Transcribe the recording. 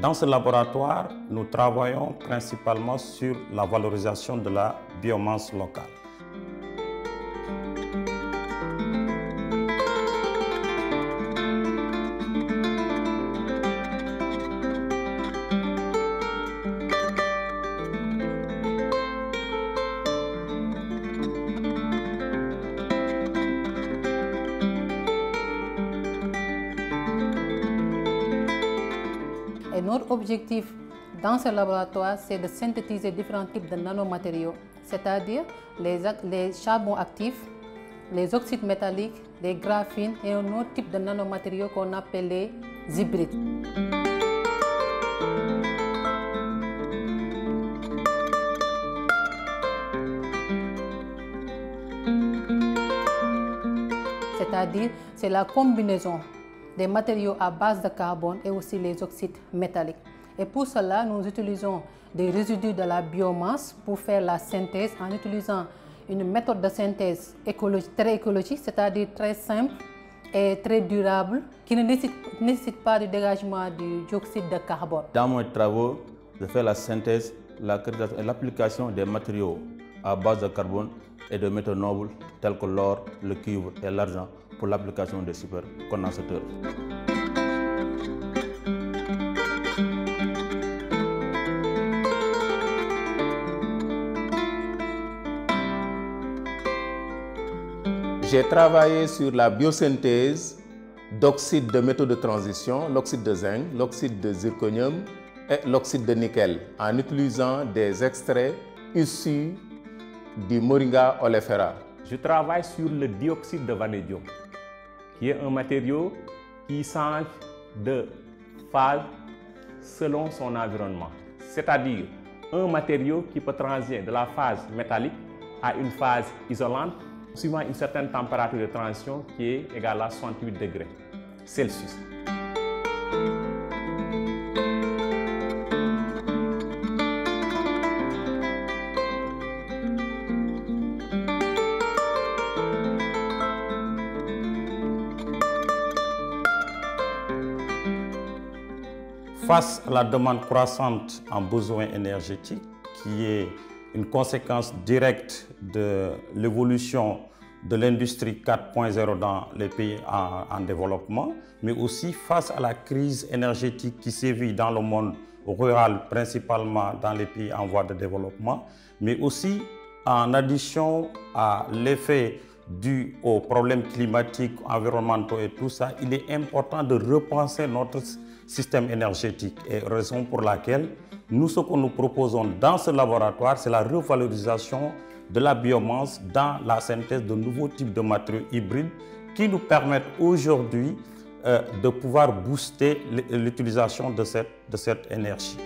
Dans ce laboratoire, nous travaillons principalement sur la valorisation de la biomasse locale. Et notre objectif dans ce laboratoire, c'est de synthétiser différents types de nanomatériaux, c'est-à-dire les charbons actifs, les oxydes métalliques, les graphines et un autre type de nanomatériaux qu'on appelle les hybrides. C'est-à-dire, c'est la combinaison des matériaux à base de carbone et aussi les oxydes métalliques. Et pour cela, nous utilisons des résidus de la biomasse pour faire la synthèse en utilisant une méthode de synthèse très écologique, c'est-à-dire très simple et très durable, qui ne nécessite pas du dégagement du dioxyde de carbone. Dans mes travaux, je fais la synthèse, la création et l'application des matériaux à base de carbone et de métaux nobles tels que l'or, le cuivre et l'argent pour l'application des supercondensateurs. J'ai travaillé sur la biosynthèse d'oxydes de métaux de transition, l'oxyde de zinc, l'oxyde de zirconium et l'oxyde de nickel en utilisant des extraits issus du Moringa oleifera. Je travaille sur le dioxyde de vanadium, qui est un matériau qui change de phase selon son environnement. C'est-à-dire un matériau qui peut transiger de la phase métallique à une phase isolante suivant une certaine température de transition qui est égale à 68 degrés Celsius. Face à la demande croissante en besoins énergétiques, qui est une conséquence directe de l'évolution de l'industrie 4.0 dans les pays en développement, mais aussi face à la crise énergétique qui sévit dans le monde rural, principalement dans les pays en voie de développement, mais aussi en addition à l'effet dû aux problèmes climatiques, environnementaux et tout ça, il est important de repenser notre système énergétique. Et raison pour laquelle ce que nous proposons dans ce laboratoire, c'est la revalorisation de la biomasse dans la synthèse de nouveaux types de matériaux hybrides qui nous permettent aujourd'hui de pouvoir booster l'utilisation de cette énergie.